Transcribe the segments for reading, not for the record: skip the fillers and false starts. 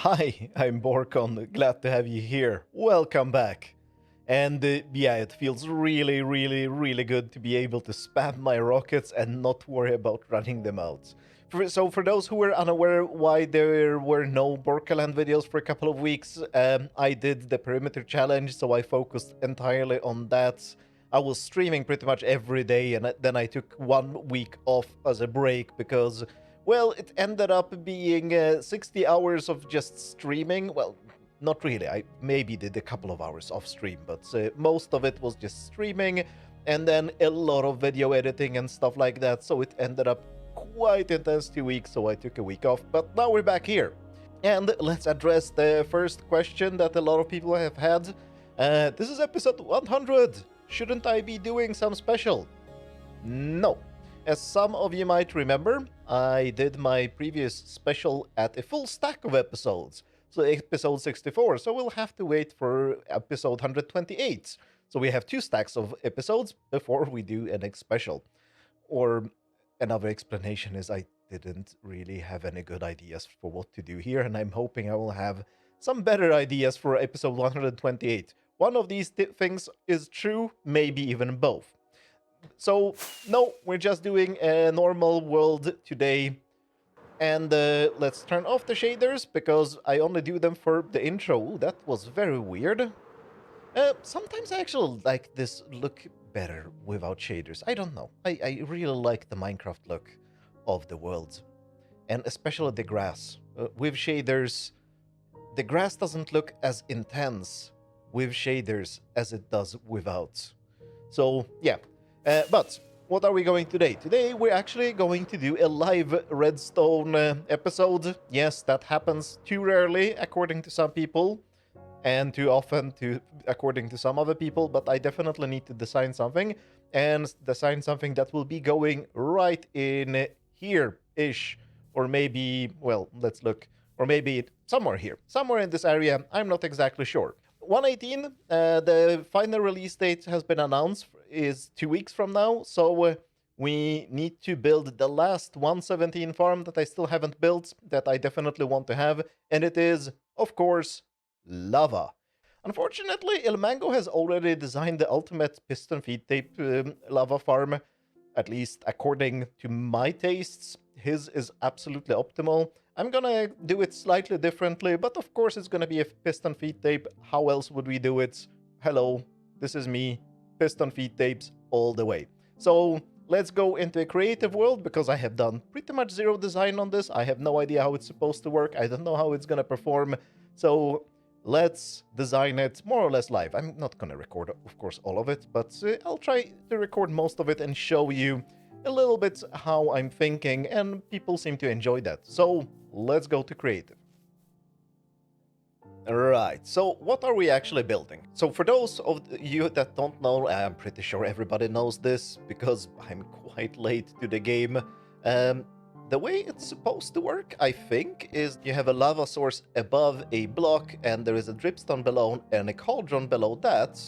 Hi, I'm Borkon. Glad to have you here. Welcome back. And yeah, it feels really good to be able to spam my rockets and not worry about running them out. So for those who were unaware why there were no Borkaland videos for a couple of weeks, I did the perimeter challenge, so I focused entirely on that. I was streaming pretty much every day, and then I took 1 week off as a break because, well, it ended up being 60 hours of just streaming. Well, not really. I maybe did a couple of hours off stream, but most of it was just streaming and then a lot of video editing and stuff like that. So it ended up quite intense 2 weeks, so I took a week off. But now we're back here. And let's address the first question that a lot of people have had. This is episode 100. Shouldn't I be doing some special? No. As some of you might remember, I did my previous special at a full stack of episodes. So episode 64, so we'll have to wait for episode 128. So we have 2 stacks of episodes before we do a next special. Or another explanation is I didn't really have any good ideas for what to do here, and I'm hoping I will have some better ideas for episode 128. One of these things is true, maybe even both. So, no, we're just doing a normal world today. And let's turn off the shaders, because I only do them for the intro. Ooh, that was very weird. Sometimes I actually like this look better without shaders. I don't know. I really like the Minecraft look of the world. And especially the grass. With shaders, the grass doesn't look as intense with shaders as it does without. So, yeah. But what are we going today? Today we're actually going to do a live redstone episode. Yes, that happens too rarely, according to some people, and too often according to some other people, but I definitely need to design something, and design something that will be going right in here-ish, or maybe, well, let's look, or maybe somewhere here, somewhere in this area, I'm not exactly sure. 118, the final release date has been announced, is 2 weeks from now, so we need to build the last 117 farm that I still haven't built, that I definitely want to have, and it is, of course, lava. Unfortunately, El Mango has already designed the ultimate piston feed tape lava farm, at least according to my tastes. His is absolutely optimal. I'm gonna do it slightly differently, but of course it's gonna be a piston feed tape. How else would we do it? Hello, this is me. Piston feed tapes all the way. So let's go into a creative world, because I have done pretty much zero design on this. I have no idea how it's supposed to work. I don't know how it's gonna perform. So let's design it more or less live. I'm not gonna record, of course, all of it, but I'll try to record most of it and show you a little bit how I'm thinking, and people seem to enjoy that. So let's go to creative. Right, so what are we actually building? So for those of you that don't know, I'm pretty sure everybody knows this because I'm quite late to the game. The way it's supposed to work, I think, is you have a lava source above a block, and there is a dripstone below and a cauldron below that.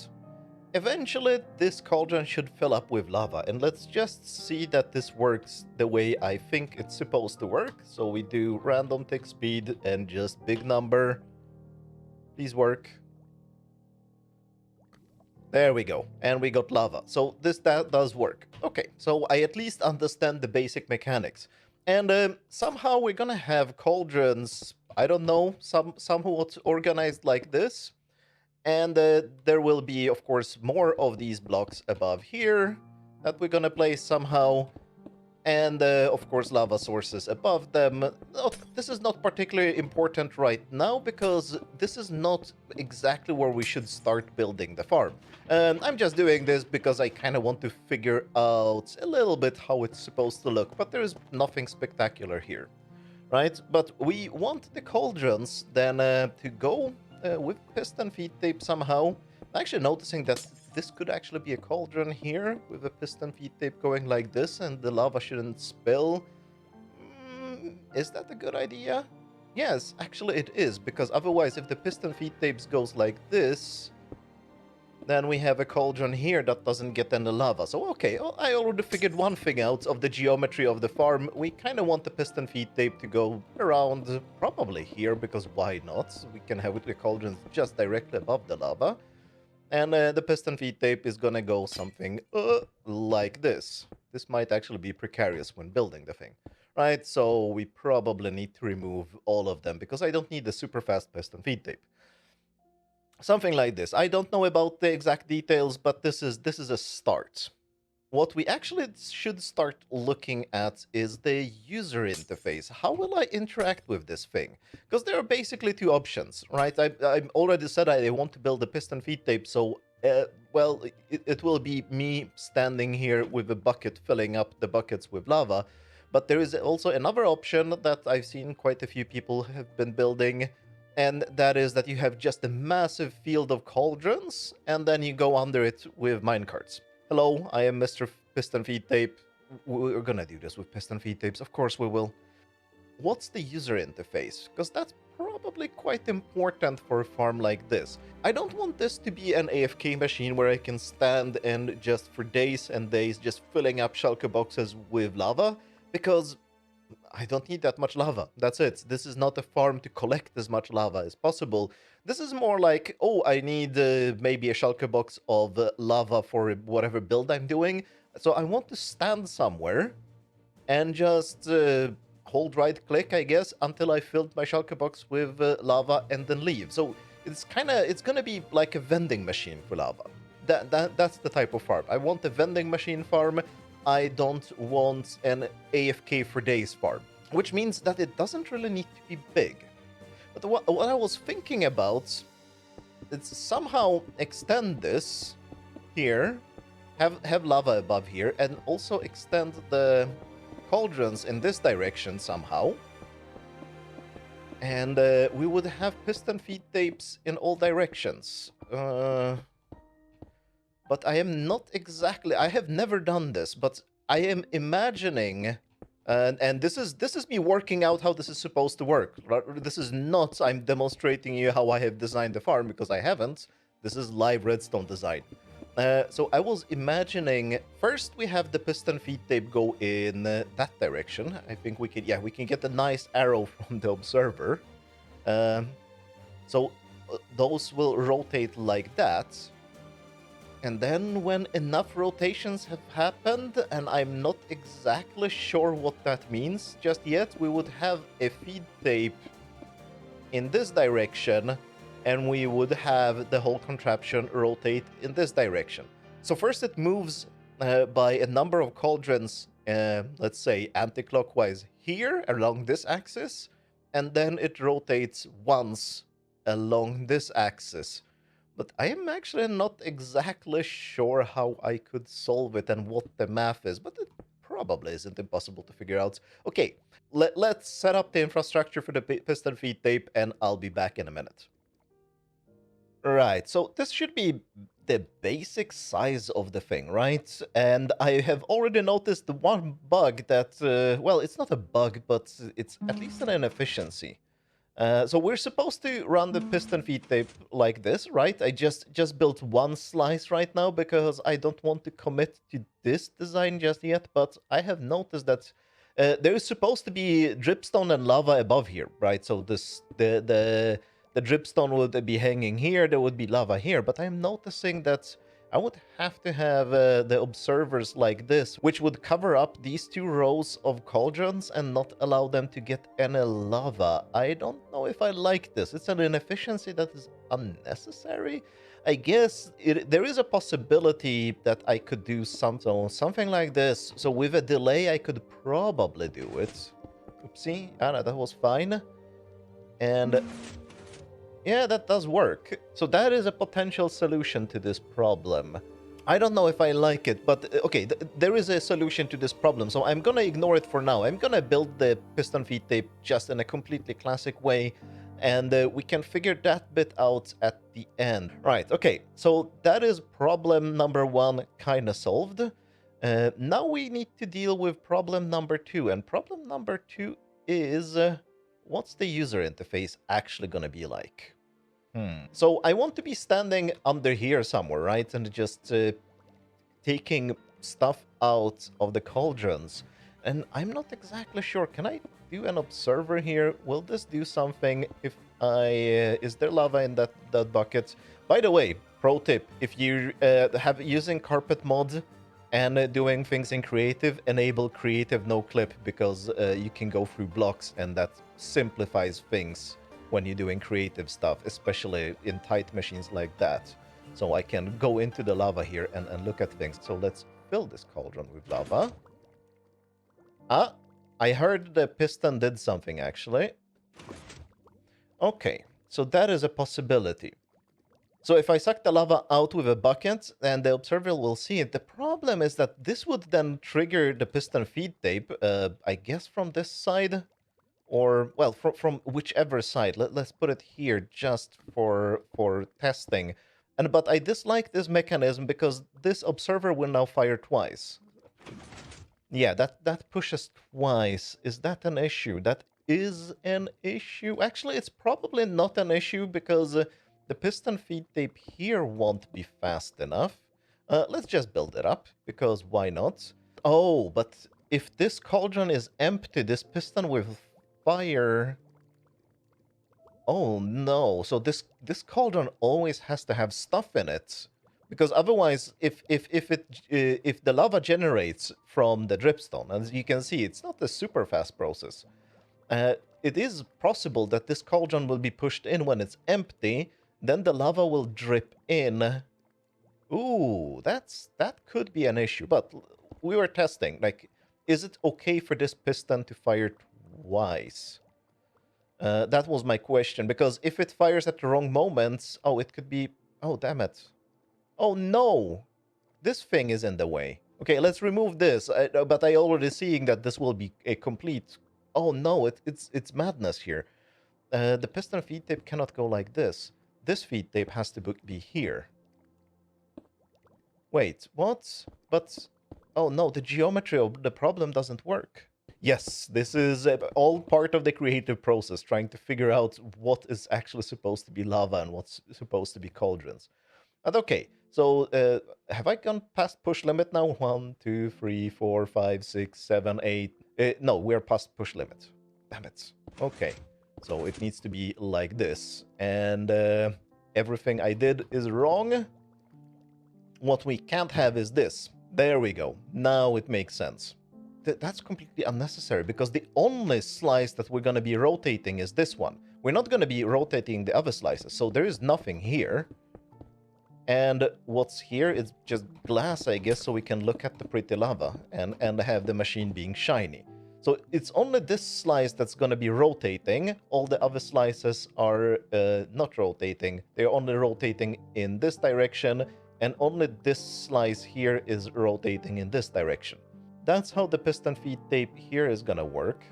Eventually, this cauldron should fill up with lava, and let's just see that this works the way I think it's supposed to work. So we do random tick speed and just big number. Please work. There we go, and we got lava. So that does work. Okay, so I at least understand the basic mechanics. And somehow we're gonna have cauldrons, I don't know, somewhat organized like this. And there will be, of course, more of these blocks above here that we're gonna place somehow. And, of course, lava sources above them. This is not particularly important right now, because this is not exactly where we should start building the farm. I'm just doing this because I kind of want to figure out a little bit how it's supposed to look, but there is nothing spectacular here, right? But we want the cauldrons then to go with piston feed tape somehow. I'm actually noticing that this could actually be a cauldron here with a piston feed tape going like this, and the lava shouldn't spill. Is that a good idea? Yes, actually it is, because otherwise if the piston feed tapes goes like this, Then we have a cauldron here that doesn't get any lava. So, okay, well, I already figured one thing out of the geometry of the farm. We kind of want the piston feed tape to go around probably here, because why not? We can have the cauldrons just directly above the lava. And the piston feed tape is gonna go something like this. This might actually be precarious when building the thing, right? So we probably need to remove all of them, because I don't need the super fast piston feed tape. Something like this. I don't know about the exact details, but this is a start. What we actually should start looking at is the user interface. How will I interact with this thing? Because there are basically two options, right? I already said I want to build a piston feed tape, so, well, it will be me standing here with a bucket filling up the buckets with lava. But there is also another option that I've seen quite a few people have been building, and that is that you have just a massive field of cauldrons, and then you go under it with minecarts. Hello, I am Mr. Piston Feed Tape. We're gonna do this with piston feed tapes, of course we will. What's the user interface? Because that's probably quite important for a farm like this. I don't want this to be an AFK machine where I can stand and just for days and days just filling up shulker boxes with lava, because I don't need that much lava. That's it. This is not a farm to collect as much lava as possible. This is more like, oh, I need maybe a shulker box of lava for whatever build I'm doing. So I want to stand somewhere and just hold right click, I guess, until I filled my shulker box with lava and then leave. So it's gonna be like a vending machine for lava. That's the type of farm. I want a vending machine farm. I don't want an AFK for days farm, which means that it doesn't really need to be big. But what I was thinking about is somehow extend this here, have lava above here, and also extend the cauldrons in this direction somehow. And we would have piston feed tapes in all directions. But I am not exactly... I have never done this, but I am imagining... and this is me working out how this is supposed to work. This is not I'm demonstrating you how I have designed the farm, because I haven't. This is live redstone design. So I was imagining... First, we have the piston feed tape go in that direction. I think we can... Yeah, we can get a nice arrow from the observer. So those will rotate like that. And then when enough rotations have happened, and I'm not exactly sure what that means just yet, we would have a feed tape in this direction, and we would have the whole contraption rotate in this direction. So first it moves by a number of cauldrons, let's say anti-clockwise here along this axis, and then it rotates once along this axis. But I am actually not exactly sure how I could solve it and what the math is, but it probably isn't impossible to figure out. Okay, let's set up the infrastructure for the piston feed tape, and I'll be back in a minute. Right, so this should be the basic size of the thing, right? And I have already noticed the one bug that, well, it's not a bug, but it's at least an inefficiency. So we're supposed to run the piston feed tape like this, right? I just built one slice right now because I don't want to commit to this design just yet, but I have noticed that there is supposed to be dripstone and lava above here, right? So this the dripstone would be hanging here, there would be lava here, but I'm noticing that I would have to have the observers like this, which would cover up these two rows of cauldrons and not allow them to get any lava. I don't know if I like this. It's an inefficiency that is unnecessary. I guess there is a possibility that I could do something like this. So with a delay, I could probably do it. Oopsie. Ah, that was fine. And... yeah, that does work. So that is a potential solution to this problem. I don't know if I like it, but okay, there is a solution to this problem, so I'm gonna ignore it for now. I'm gonna build the piston feed tape just in a completely classic way, and we can figure that bit out at the end. Right, okay, so that is problem number one kind of solved. Now we need to deal with problem number two, and problem number two is... what's the user interface actually gonna be like? So I want to be standing under here somewhere, right? And just taking stuff out of the cauldrons. And I'm not exactly sure. Can I do an observer here? Will this do something if I... is there lava in that bucket? By the way, pro tip, if you have using carpet mod and doing things in creative, enable creative no clip because you can go through blocks and that simplifies things when you're doing creative stuff, especially in tight machines like that. So I can go into the lava here and look at things. So let's fill this cauldron with lava. Ah, I heard the piston did something actually. Okay, so that is a possibility. So if I suck the lava out with a bucket, then the observer will see it. The problem is that this would then trigger the piston feed tape, I guess from this side, or, well, from whichever side. Let's put it here just for testing. But I dislike this mechanism because this observer will now fire twice. Yeah, that pushes twice. Is that an issue? That is an issue. Actually, it's probably not an issue because the piston feed tape here won't be fast enough. Let's just build it up, because why not? Oh, but if this cauldron is empty, this piston will fire... Oh no, so this cauldron always has to have stuff in it. Because otherwise, if the lava generates from the dripstone, as you can see, it's not a super fast process. It is possible that this cauldron will be pushed in when it's empty, then the lava will drip in. Ooh, that could be an issue. But we were testing, like, is it okay for this piston to fire twice? That was my question, because if it fires at the wrong moments, oh, it could be... Oh, damn it. Oh, no! This thing is in the way. Okay, let's remove this, but I already seeing that this will be a complete... Oh, no, it's madness here. The piston feed tape cannot go like this. This feed tape has to be here. Wait, what? But... Oh, no, the geometry of the problem doesn't work. Yes, this is all part of the creative process, trying to figure out what is actually supposed to be lava and what's supposed to be cauldrons. But okay, so have I gone past push limit now? 1, 2, 3, 4, 5, 6, 7, 8. No, we're past push limit. Damn it. Okay, so it needs to be like this. And everything I did is wrong. What we can't have is this. There we go. Now it makes sense. That's completely unnecessary, because the only slice that we're going to be rotating is this one. We're not going to be rotating the other slices, so there is nothing here. And what's here is just glass, I guess, so we can look at the pretty lava and have the machine being shiny. So it's only this slice that's going to be rotating. All the other slices are not rotating. They're only rotating in this direction, and only this slice here is rotating in this direction. That's how the piston feed tape here is gonna work.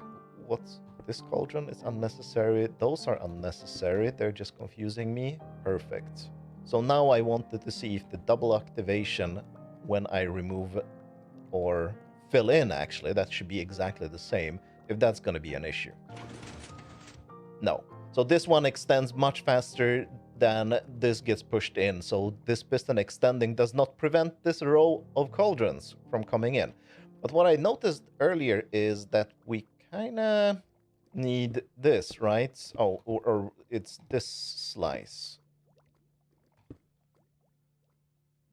What's this cauldron is unnecessary. Those are unnecessary. They're just confusing me. Perfect. So now I wanted to see if the double activation when I remove or fill in, actually, that should be exactly the same, if that's gonna be an issue. No. So this one extends much faster than this gets pushed in. So this piston extending does not prevent this row of cauldrons from coming in. But what I noticed earlier is that we kind of need this, right? Oh, or it's this slice.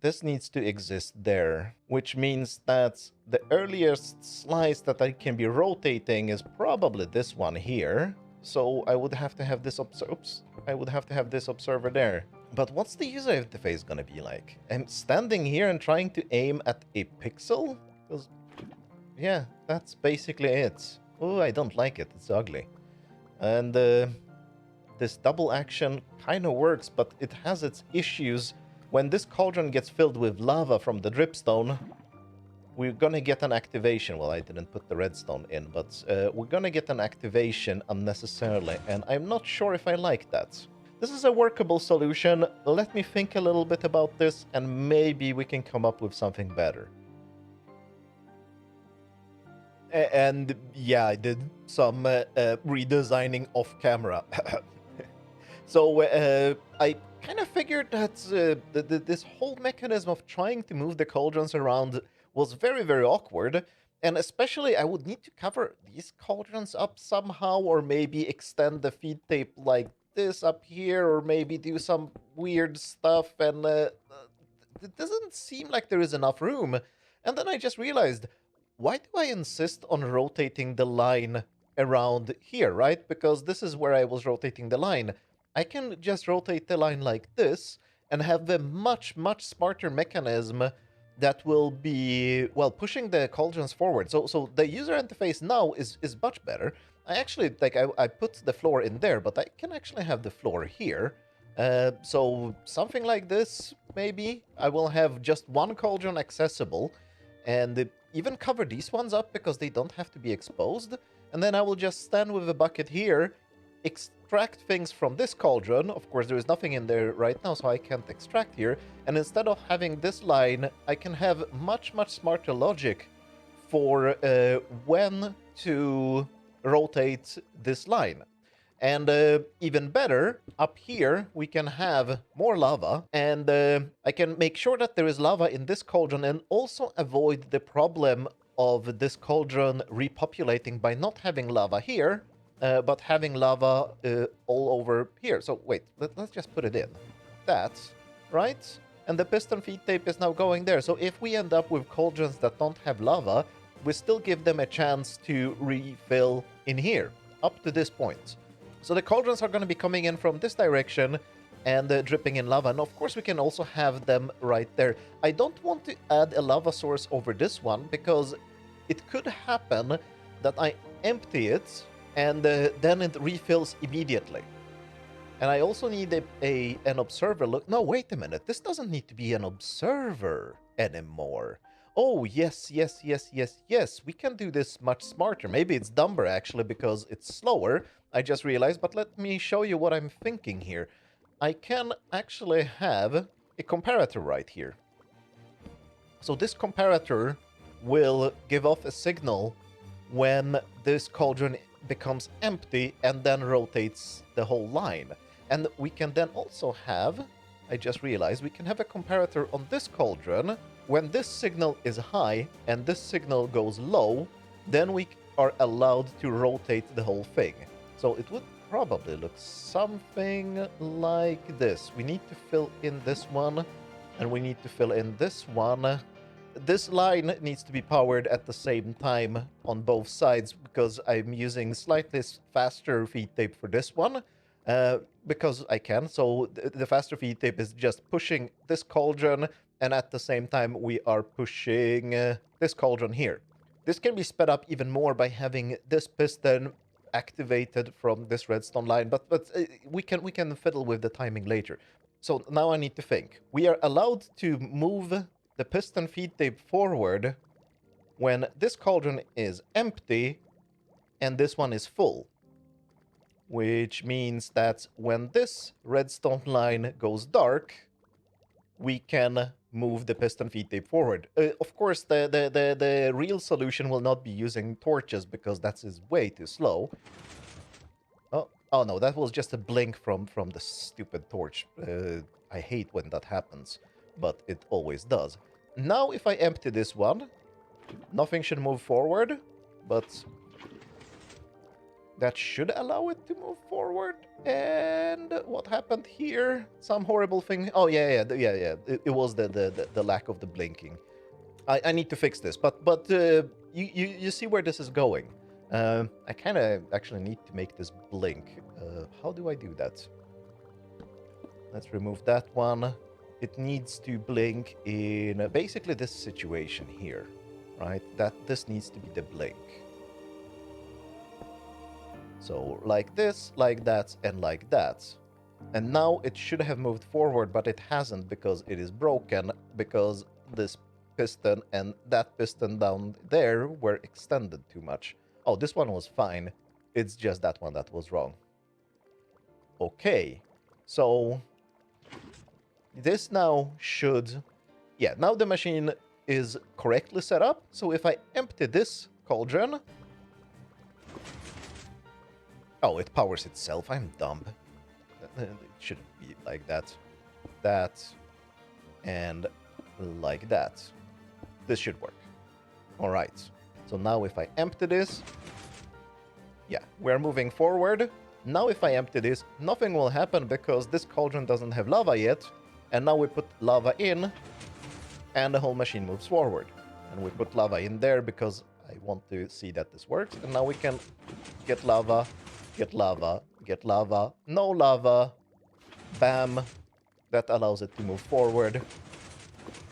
This needs to exist there, which means that the earliest slice that I can be rotating is probably this one here. So I would have to have this observer there. But what's the user interface gonna be like? I'm standing here and trying to aim at a pixel? Because yeah, that's basically it. Oh, I don't like it. It's ugly. And this double action kind of works, but it has its issues. When this cauldron gets filled with lava from the dripstone, we're gonna get an activation. Well, I didn't put the redstone in, but we're gonna get an activation unnecessarily, and I'm not sure if I like that. This is a workable solution. Let me think a little bit about this, and maybe we can come up with something better. And yeah, I did some redesigning off camera. So I kind of figured that this whole mechanism of trying to move the cauldrons around was very, very awkward. And especially, I would need to cover these cauldrons up somehow, or maybe extend the feed tape like this up here, or maybe do some weird stuff. And it doesn't seem like there is enough room. And then I just realized, why do I insist on rotating the line around here, right? Because this is where I was rotating the line. I can just rotate the line like this and have a much, much smarter mechanism that will be, well, pushing the cauldrons forward. So the user interface now is much better. I actually, like, I put the floor in there, but I can actually have the floor here. So something like this, maybe. I will have just one cauldron accessible, and even cover these ones up because they don't have to be exposed. And then I will just stand with a bucket here, extract things from this cauldron. Of course, there is nothing in there right now, so I can't extract here. And instead of having this line, I can have much, much smarter logic for when to rotate this line. And even better, up here, we can have more lava. And I can make sure that there is lava in this cauldron and also avoid the problem of this cauldron repopulating by not having lava here, but having lava all over here. So wait, let's just put it in. That's right. And the piston feed tape is now going there. So if we end up with cauldrons that don't have lava, we still give them a chance to refill in here, up to this point. So the cauldrons are going to be coming in from this direction and dripping in lava. And of course, we can also have them right there. I don't want to add a lava source over this one because it could happen that I empty it and then it refills immediately. And I also need an observer look. No, wait a minute. This doesn't need to be an observer anymore. Oh, yes. We can do this much smarter. Maybe it's dumber, actually, because it's slower. I just realized, but let me show you what I'm thinking here. I can actually have a comparator right here. So this comparator will give off a signal when this cauldron becomes empty and then rotates the whole line. And we can then also have, I just realized, we can have a comparator on this cauldron. When this signal is high and this signal goes low, then we are allowed to rotate the whole thing. So it would probably look something like this. We need to fill in this one, and we need to fill in this one. This line needs to be powered at the same time on both sides because I'm using slightly faster feed tape for this one. Because I can. So the faster feed tape is just pushing this cauldron, and at the same time we are pushing this cauldron here. This can be sped up even more by having this piston activated from this redstone line, but we can fiddle with the timing later. So now I need to think. We are allowed to move the piston feed tape forward when this cauldron is empty and this one is full. Which means that when this redstone line goes dark, we can move the piston feed tape forward. Of course, the real solution will not be using torches because that is way too slow. Oh no, that was just a blink from the stupid torch. I hate when that happens, but it always does. Now, if I empty this one, nothing should move forward, but that should allow it to move forward. And what happened here? Some horrible thing. Oh, yeah. It was the lack of the blinking. I need to fix this, but you see where this is going. I kind of actually need to make this blink. How do I do that? Let's remove that one. It needs to blink in basically this situation here, right? This needs to be the blink. So like this, like that, and like that. And now it should have moved forward, but it hasn't because it is broken, because this piston and that piston down there were extended too much. Oh, this one was fine. It's just that one that was wrong. Okay, so this now should... Yeah, now the machine is correctly set up. So if I empty this cauldron... Oh, it powers itself. I'm dumb. it shouldn't be like that. That, and like that. This should work. All right. So now if I empty this, yeah, we're moving forward. Now if I empty this, nothing will happen because this cauldron doesn't have lava yet. And now we put lava in, and the whole machine moves forward. And we put lava in there because I want to see that this works. And now we can get lava, get lava, get lava, no lava, bam. That allows it to move forward.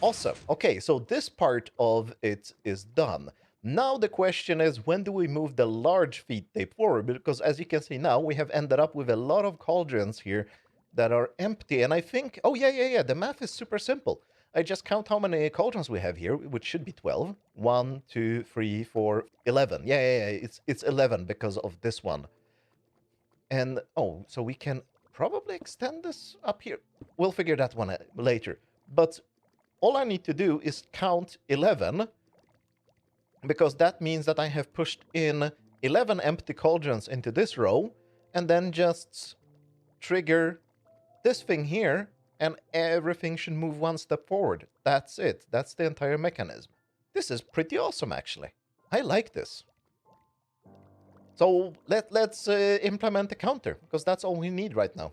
Awesome. Okay, so this part of it is done. Now the question is, when do we move the large feed tape forward? Because as you can see now, we have ended up with a lot of cauldrons here that are empty. And I think, oh yeah, the math is super simple. I just count how many cauldrons we have here, which should be 12. 1, 2, 3, 4, 11. Yeah, it's 11 because of this one. And, oh, so we can probably extend this up here. We'll figure that one out later. But all I need to do is count 11, because that means that I have pushed in 11 empty cauldrons into this row, and then just trigger this thing here, and everything should move one step forward. That's it. That's the entire mechanism. This is pretty awesome, actually. I like this. So let's implement the counter, because that's all we need right now.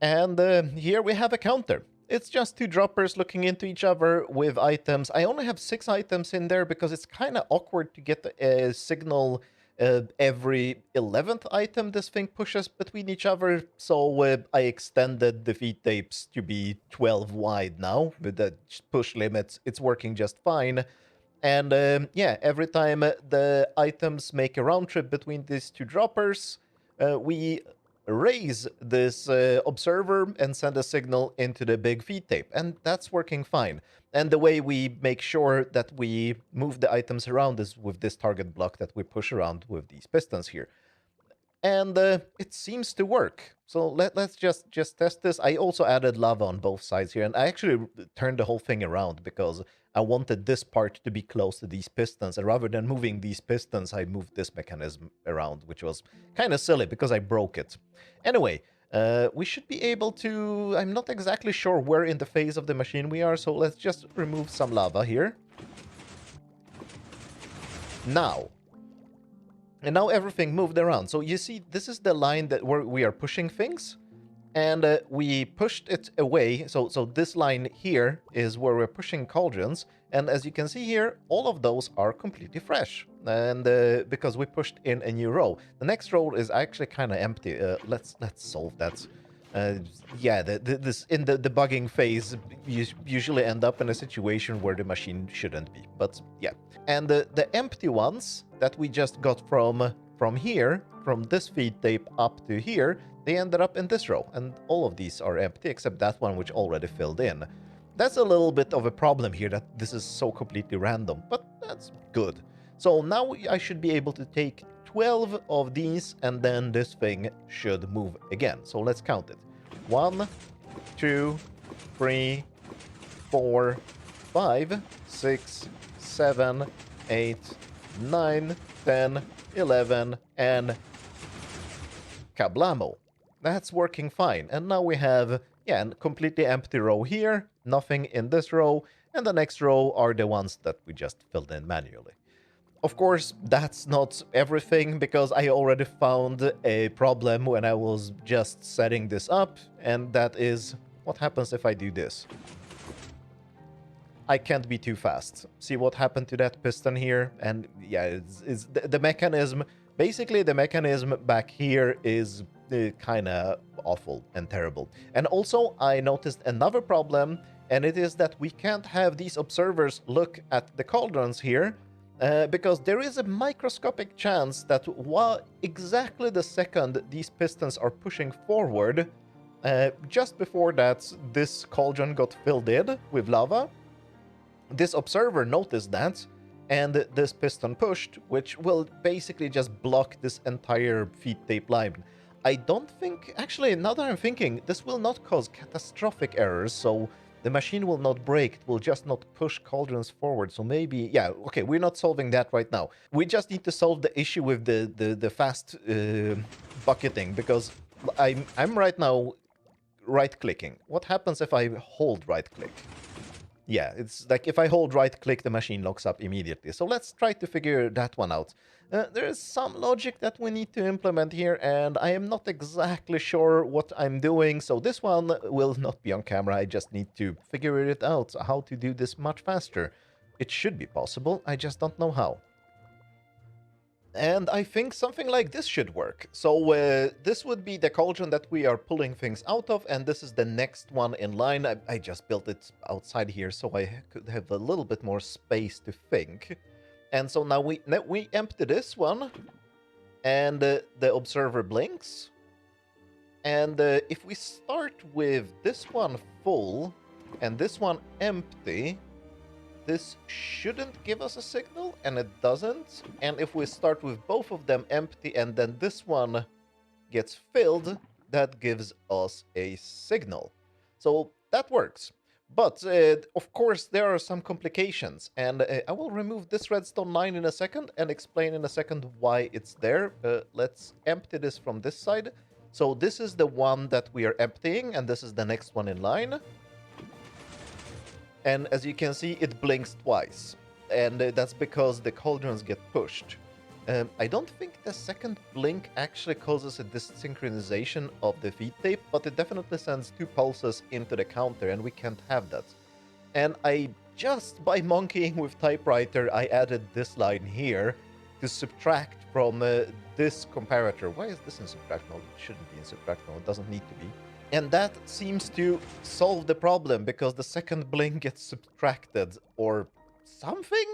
And here we have a counter. It's just two droppers looking into each other with items. I only have 6 items in there because it's kind of awkward to get a signal every 11th item this thing pushes between each other. So I extended the feed tapes to be 12 wide now with the push limits. It's working just fine. And yeah, every time the items make a round trip between these two droppers, we raise this observer and send a signal into the big feed tape. And that's working fine. And the way we make sure that we move the items around is with this target block that we push around with these pistons here. And it seems to work. So let's just test this. I also added lava on both sides here. And I actually turned the whole thing around because I wanted this part to be close to these pistons. And rather than moving these pistons, I moved this mechanism around, which was kind of silly because I broke it. Anyway, we should be able to... I'm not exactly sure where in the phase of the machine we are, so let's just remove some lava here. Now. And now everything moved around. So you see, this is the line that where we are pushing things. And we pushed it away. So this line here is where we're pushing cauldrons. And as you can see here, all of those are completely fresh. And because we pushed in a new row. The next row is actually kind of empty. Let's solve that. Yeah, this in the debugging phase, you usually end up in a situation where the machine shouldn't be. But yeah. And the empty ones that we just got from here, from this feed tape up to here, they ended up in this row. And all of these are empty except that one which already filled in. That's a little bit of a problem here that this is so completely random, but that's good. So now I should be able to take 12 of these and then this thing should move again. So let's count it. 1, 2, 3, 4, 5, 6, 7, 8, 9, 10, 11, and kablamo. That's working fine. And now we have, yeah, a completely empty row here, nothing in this row, and the next row are the ones that we just filled in manually. Of course, that's not everything, because I already found a problem when I was just setting this up, and that is, what happens if I do this? I can't be too fast. See what happened to that piston here? And yeah, it's the mechanism, basically the mechanism back here is kind of awful and terrible. And also, I noticed another problem, and it is that we can't have these observers look at the cauldrons here, because there is a microscopic chance that while exactly the second these pistons are pushing forward, just before that, this cauldron got filled in with lava. This observer noticed that, and this piston pushed, which will basically just block this entire feed tape line. I don't think... Actually, now that I'm thinking, this will not cause catastrophic errors, so the machine will not break. It will just not push cauldrons forward. So maybe... Yeah, okay, we're not solving that right now. We just need to solve the issue with the fast bucketing, because I'm right now right-clicking. What happens if I hold right-click? Yeah, it's like if I hold right-click, the machine locks up immediately. So let's try to figure that one out. There is some logic that we need to implement here, and I am not exactly sure what I'm doing. So this one will not be on camera. I just need to figure it out, how to do this much faster. It should be possible. I just don't know how. And I think something like this should work. So this would be the cauldron that we are pulling things out of, and this is the next one in line. I just built it outside here so I could have a little bit more space to think. And so now we empty this one, and the observer blinks. And if we start with this one full and this one empty, this shouldn't give us a signal, and it doesn't. And if we start with both of them empty and then this one gets filled, that gives us a signal. So that works. But, of course, there are some complications. And I will remove this redstone line in a second and explain in a second why it's there. Let's empty this from this side. So this is the one that we are emptying, and this is the next one in line. And as you can see, it blinks twice. And that's because the cauldrons get pushed. I don't think the second blink actually causes a desynchronization of the feed tape, but it definitely sends 2 pulses into the counter, and we can't have that. And I just, by monkeying with typewriter, I added this line here to subtract from this comparator. Why is this in subtract mode? It shouldn't be in subtract mode. It doesn't need to be. And that seems to solve the problem, because the second blink gets subtracted or something?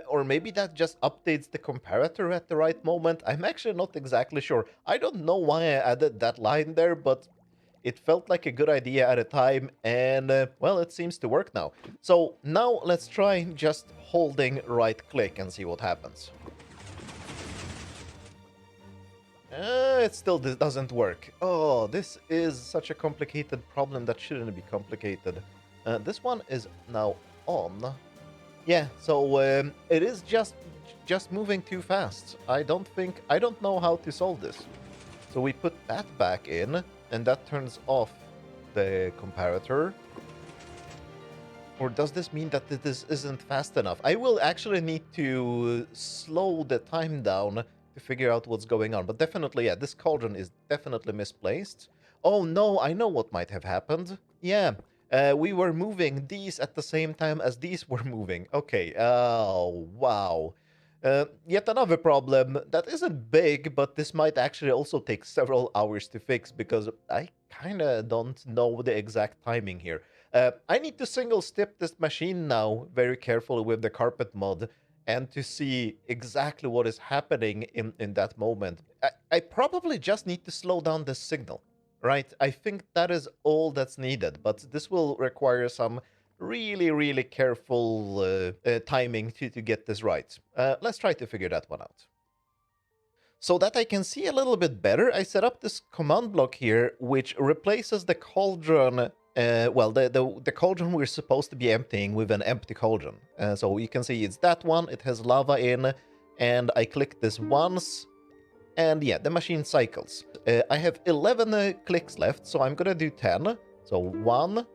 Or maybe that just updates the comparator at the right moment. I'm actually not exactly sure. I don't know why I added that line there, but it felt like a good idea at a time, and well, it seems to work now. So now let's try just holding right click and see what happens. It still doesn't work. Oh, this is such a complicated problem that shouldn't be complicated. This one is now on. Yeah, so it is just moving too fast. I don't know how to solve this. So we put that back in, and that turns off the comparator. Or does this mean that this isn't fast enough? I will actually need to slow the time down to figure out what's going on. But definitely, yeah, this cauldron is definitely misplaced. Oh no, I know what might have happened. Yeah, we were moving these at the same time as these were moving. Okay, oh, wow. Yet another problem that isn't big, but this might actually also take several hours to fix, because I kind of don't know the exact timing here. I need to single step this machine now very carefully with the carpet mod, and to see exactly what is happening in that moment. I probably just need to slow down the signal, right? I think that is all that's needed, but this will require some really, really careful timing to get this right. Let's try to figure that one out. So that I can see a little bit better, I set up this command block here, which replaces the cauldron, the cauldron we're supposed to be emptying with an empty cauldron. So you can see it's that one, it has lava in, and I click this once, and yeah, the machine cycles. I have 11 clicks left, so I'm gonna do 10. So 1,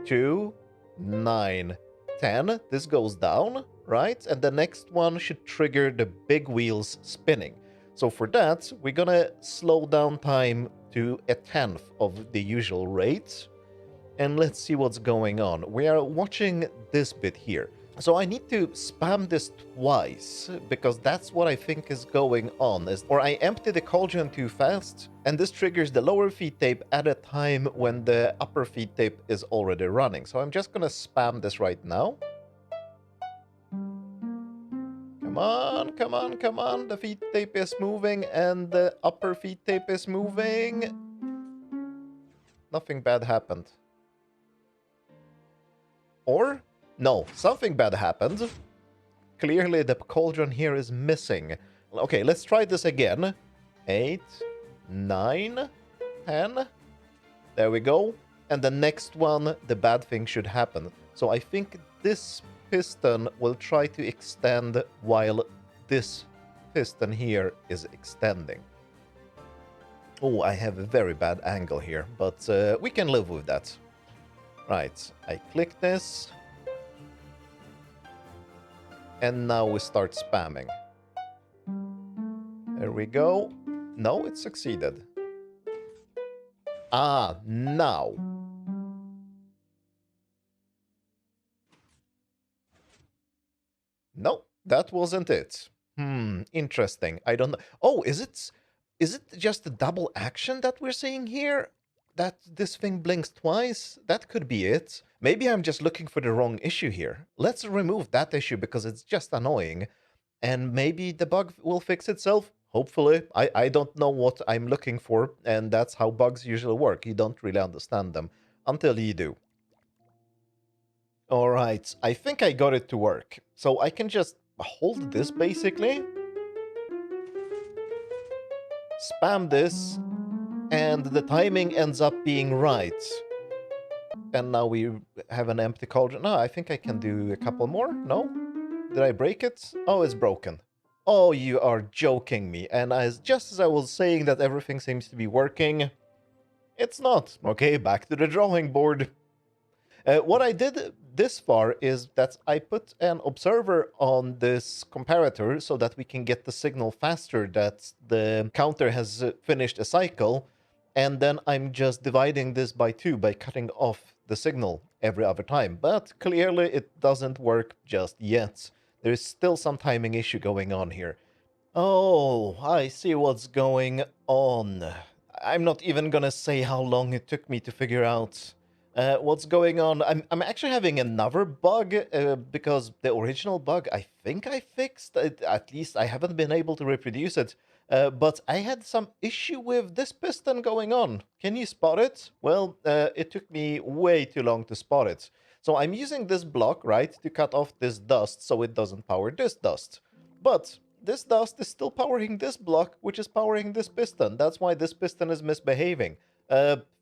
2, 9, 10. This goes down, right? And the next one should trigger the big wheels spinning. So for that, we're gonna slow down time to 1/10 of the usual rate. And let's see what's going on. We are watching this bit here. So I need to spam this twice, because that's what I think is going on. Or I empty the cauldron too fast, and this triggers the lower feed tape at a time when the upper feed tape is already running. So I'm just gonna spam this right now. Come on, come on, come on. The feed tape is moving, and the upper feed tape is moving. Nothing bad happened. Or, no, something bad happened. Clearly the cauldron here is missing. Okay, let's try this again. 8, 9, 10. There we go. And the next one, the bad thing should happen. So I think this piston will try to extend while this piston here is extending. Oh, I have a very bad angle here, but we can live with that. Right, I click this. And now we start spamming. There we go. No, it succeeded. Ah, now. No, that wasn't it. Interesting. I don't know. Oh, is it just a double action that we're seeing here? That this thing blinks twice? That could be it. Maybe I'm just looking for the wrong issue here. Let's remove that issue because it's just annoying. And maybe the bug will fix itself. Hopefully. I don't know what I'm looking for, and that's how bugs usually work. You don't really understand them until you do. Alright, I think I got it to work. So I can just hold this basically, spam this, and the timing ends up being right. And now we have an empty cauldron. No, I think I can do a couple more. No? Did I break it? Oh, it's broken. Oh, you are joking me. And just as I was saying that everything seems to be working, it's not. Okay, back to the drawing board. What I did this far is that I put an observer on this comparator so that we can get the signal faster that the counter has finished a cycle. And then I'm just dividing this by 2 by cutting off the signal every other time. But clearly it doesn't work just yet. There's still some timing issue going on here. Oh, I see what's going on. I'm not even gonna say how long it took me to figure out what's going on. I'm actually having another bug because the original bug I think I fixed. At least I haven't been able to reproduce it. But I had some issue with this piston going on. Can you spot it? Well, it took me way too long to spot it. So I'm using this block, right, to cut off this dust so it doesn't power this dust. But this dust is still powering this block, which is powering this piston. That's why this piston is misbehaving.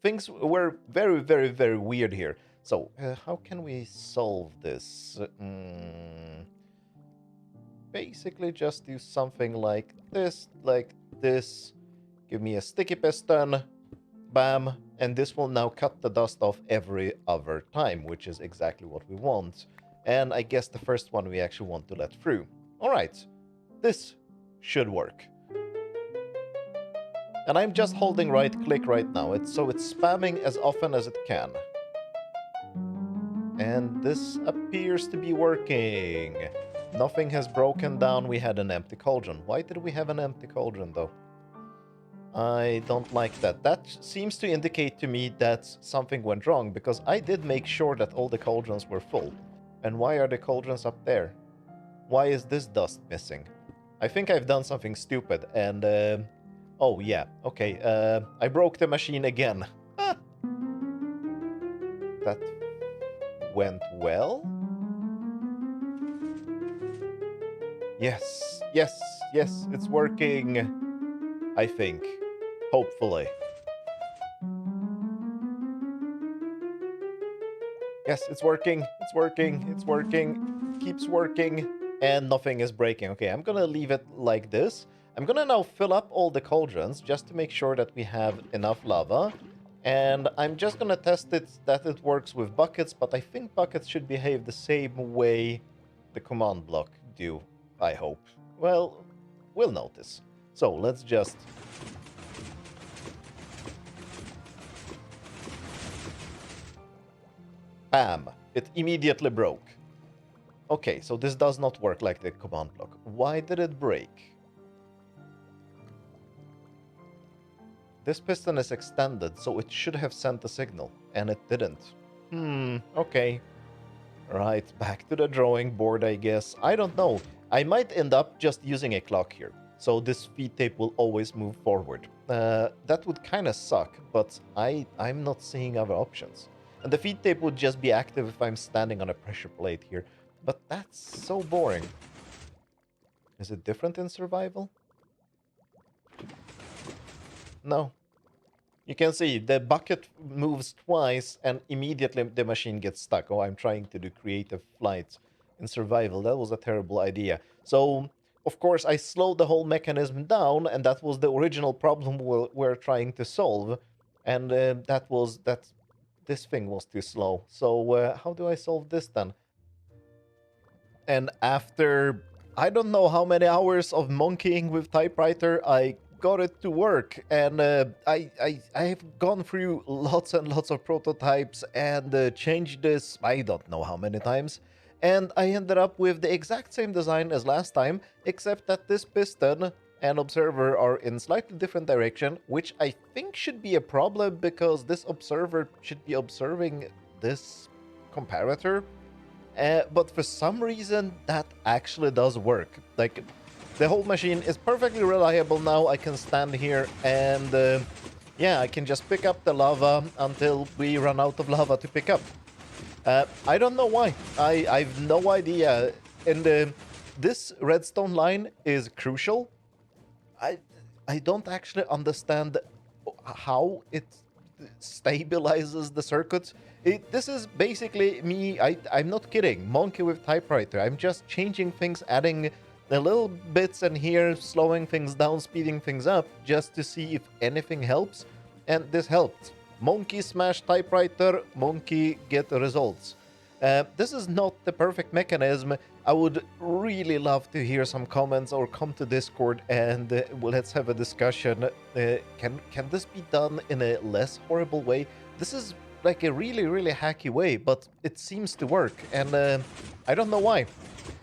Things were very, very, very weird here. So, how can we solve this? Basically, just do something like this, Give me a sticky piston, bam, and this will now cut the dust off every other time, which is exactly what we want. And I guess the first one we actually want to let through. Alright, this should work. And I'm just holding right click right now, so it's spamming as often as it can. And this appears to be working. Nothing has broken down, we had an empty cauldron. Why did we have an empty cauldron though? I don't like that. That seems to indicate to me that something went wrong, because I did make sure that all the cauldrons were full. And why are the cauldrons up there? Why is this dust missing? I think I've done something stupid, and oh yeah, okay, I broke the machine again. That went well? Yes, yes, yes, it's working, I think. Hopefully. Yes, it's working, it's working, it's working, keeps working, and nothing is breaking. Okay, I'm gonna leave it like this. I'm gonna now fill up all the cauldrons just to make sure that we have enough lava. And I'm just gonna test it that it works with buckets, but I think buckets should behave the same way the command block do, I hope. Well, we'll notice. So let's just... Bam! It immediately broke. Okay, so this does not work like the command block. Why did it break? This piston is extended, so it should have sent a signal, and it didn't. Okay. Right, back to the drawing board, I guess. I don't know. I might end up just using a clock here, so this feed tape will always move forward. That would kind of suck, but I'm not seeing other options. And the feed tape would just be active if I'm standing on a pressure plate here. But that's so boring. Is it different in survival? No. You can see the bucket moves twice and immediately the machine gets stuck. Oh, I'm trying to do creative flight in survival. That was a terrible idea. So of course, I slowed the whole mechanism down, and that was the original problem we're trying to solve. And this thing was too slow. So how do I solve this then? And after I don't know how many hours of monkeying with typewriter, I got it to work. And I have gone through lots and lots of prototypes and changed this I don't know how many times. And I ended up with the exact same design as last time, except that this piston and observer are in slightly different direction, which I think should be a problem because this observer should be observing this comparator. But for some reason, that actually does work. Like, the whole machine is perfectly reliable now. I can stand here and, yeah, I can just pick up the lava until we run out of lava to pick up. I don't know why. I've no idea. And this redstone line is crucial. I don't actually understand how it stabilizes the circuits. This is basically me, I'm not kidding, monkey with typewriter. I'm just changing things, adding the little bits in here, slowing things down, speeding things up, just to see if anything helps. And this helped. Monkey smash typewriter, monkey get results. This is not the perfect mechanism. I would really love to hear some comments or come to Discord and let's have a discussion. Can this be done in a less horrible way? This is like a really, really hacky way, but it seems to work, and I don't know why.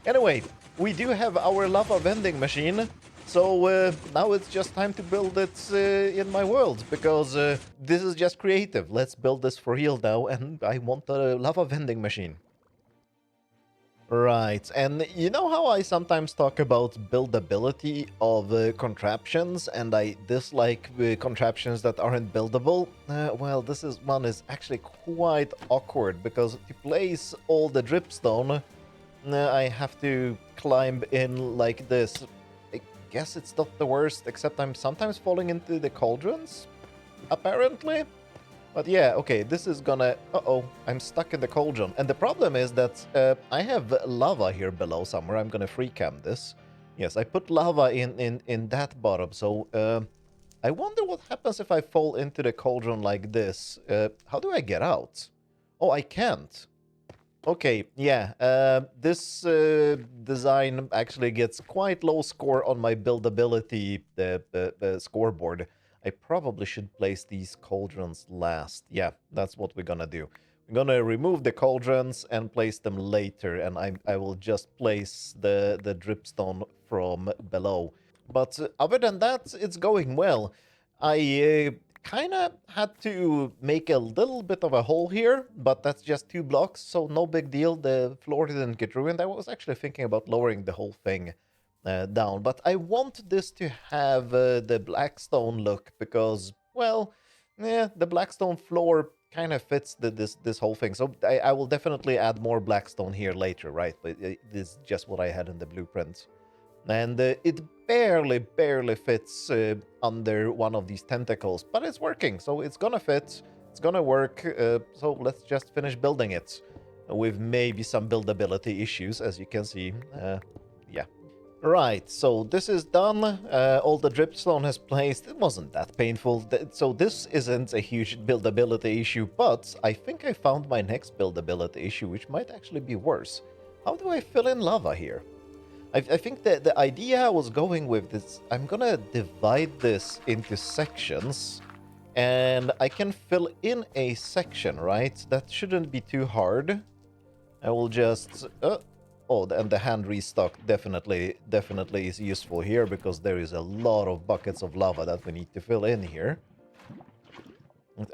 Anyway, we do have our lava vending machine, so now it's just time to build it in my world, because this is just creative. Let's build this for real now, and I want a lava vending machine. Right, and you know how I sometimes talk about buildability of contraptions, and I dislike contraptions that aren't buildable? Well, one is actually quite awkward, because to place all the dripstone, I have to climb in like this. I guess it's not the worst, except I'm sometimes falling into the cauldrons, apparently. But yeah, okay, this is gonna... Uh-oh, I'm stuck in the cauldron. And the problem is that I have lava here below somewhere. I'm gonna free cam this. Yes, I put lava in that bottom, so... I wonder what happens if I fall into the cauldron like this. How do I get out? Oh, I can't. Okay, yeah, this design actually gets quite low score on my buildability scoreboard. I probably should place these cauldrons last. Yeah, that's what we're gonna do. We're gonna remove the cauldrons and place them later, and I will just place the dripstone from below. But other than that, it's going well. I kind of had to make a little bit of a hole here, but that's just 2 blocks, so no big deal. The floor didn't get ruined. I was actually thinking about lowering the whole thing down, but I want this to have the blackstone look because, well, yeah, the blackstone floor kind of fits this whole thing. So I will definitely add more blackstone here later, right? But this is just what I had in the blueprint. And it barely fits under one of these tentacles, but it's working, so it's gonna fit, it's gonna work, so let's just finish building it with maybe some buildability issues, as you can see. Yeah. Right, so this is done, all the dripstone has placed. It wasn't that painful, so this isn't a huge buildability issue, but I think I found my next buildability issue, which might actually be worse. How do I fill in lava here? I think that the idea I was going with this, I'm gonna divide this into sections, and I can fill in a section, right? That shouldn't be too hard. I will just... oh, and the hand restock definitely is useful here, because there is a lot of buckets of lava that we need to fill in here.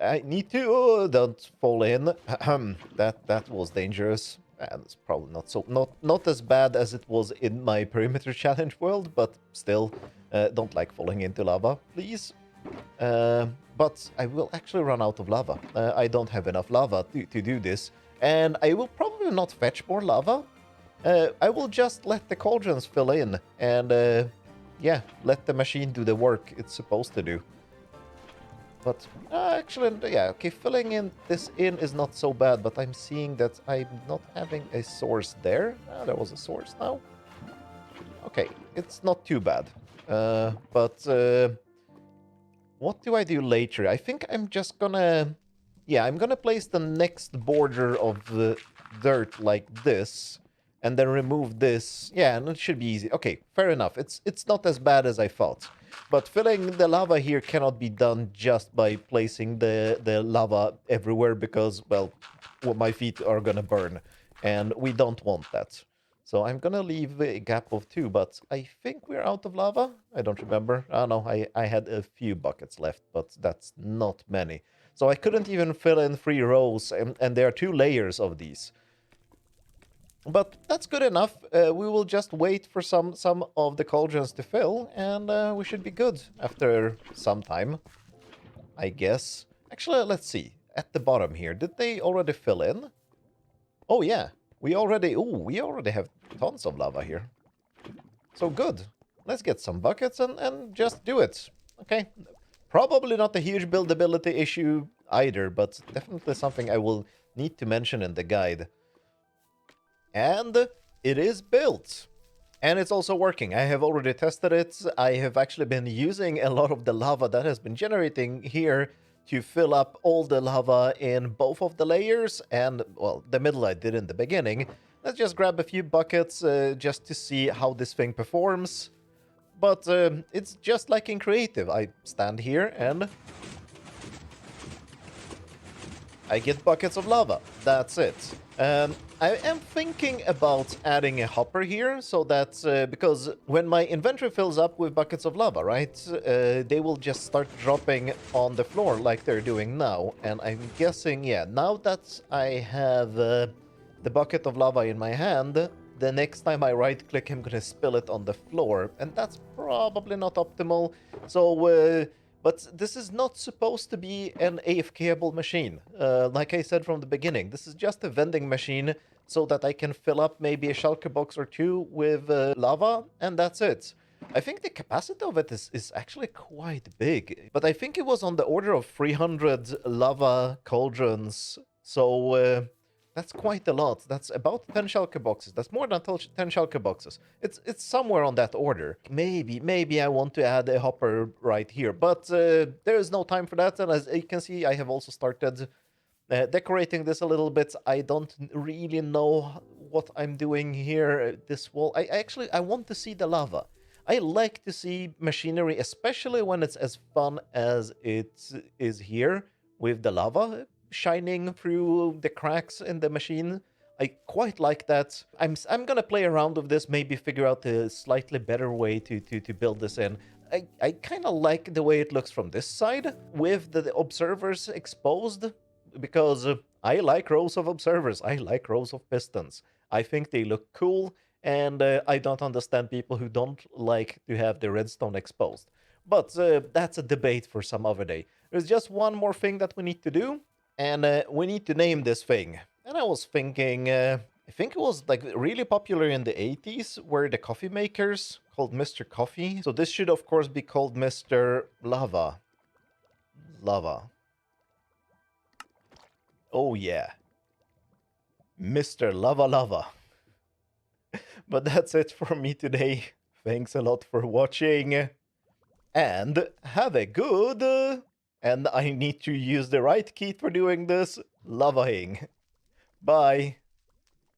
I need to... Oh, don't fall in. That was dangerous. And it's probably not as bad as it was in my perimeter challenge world, but still, don't like falling into lava, please. But I will actually run out of lava. I don't have enough lava to do this, and I will probably not fetch more lava. I will just let the cauldrons fill in, and yeah, let the machine do the work it's supposed to do. But actually, yeah, okay, filling in this in is not so bad, but I'm seeing that I'm not having a source there. There was a source now. Okay, it's not too bad. But what do I do later? I think I'm just gonna... Yeah, I'm gonna place the next border of the dirt like this, and then remove this. Yeah, and it should be easy. Okay, fair enough. It's not as bad as I thought. But filling the lava here cannot be done just by placing the lava everywhere because, well, my feet are gonna burn, and we don't want that. So I'm gonna leave a gap of 2, but I think we're out of lava. I don't remember. Oh no, I had a few buckets left, but that's not many. So I couldn't even fill in 3 rows, and there are 2 layers of these. But that's good enough. We will just wait for some of the cauldrons to fill, and we should be good after some time, I guess. Actually, let's see. At the bottom here, did they already fill in? Oh yeah, we already have tons of lava here. So good. Let's get some buckets and just do it. Okay. Probably not a huge buildability issue either, but definitely something I will need to mention in the guide. And it is built. And it's also working. I have already tested it. I have actually been using a lot of the lava that has been generating here to fill up all the lava in both of the layers. And, well, the middle I did in the beginning. Let's just grab a few buckets just to see how this thing performs. But it's just like in creative. I stand here and I get buckets of lava. That's it. I am thinking about adding a hopper here, so that, because when my inventory fills up with buckets of lava, right, they will just start dropping on the floor like they're doing now. And I'm guessing, yeah, now that I have the bucket of lava in my hand, the next time I right-click, I'm gonna spill it on the floor, and that's probably not optimal. So, but this is not supposed to be an AFK-able machine. Like I said from the beginning, this is just a vending machine so that I can fill up maybe a shulker box or 2 with lava, and that's it. I think the capacity of it is actually quite big, but I think it was on the order of 300 lava cauldrons, so that's quite a lot. That's about 10 shulker boxes. That's more than 10 shulker boxes. It's somewhere on that order. Maybe I want to add a hopper right here, but there is no time for that. And as you can see, I have also started decorating this a little bit. I don't really know what I'm doing here. This wall, I want to see the lava. I like to see machinery, especially when it's as fun as it is here with the lava shining through the cracks in the machine. I quite like that. I'm gonna play around with this, maybe figure out a slightly better way to build this in. I kind of like the way it looks from this side with the observers exposed, because I like rows of observers. I like rows of pistons. I think they look cool, and I don't understand people who don't like to have the redstone exposed. But that's a debate for some other day. There's just one more thing that we need to do, and we need to name this thing. And I was thinking, I think it was like really popular in the 80s, were the coffee makers called Mr. Coffee. So this should of course be called Mr. Lava. Lava. Oh yeah. Mr. Lava Lava. But that's it for me today. Thanks a lot for watching. And have a good... and I need to use the right key for doing this. Lavaing. Bye.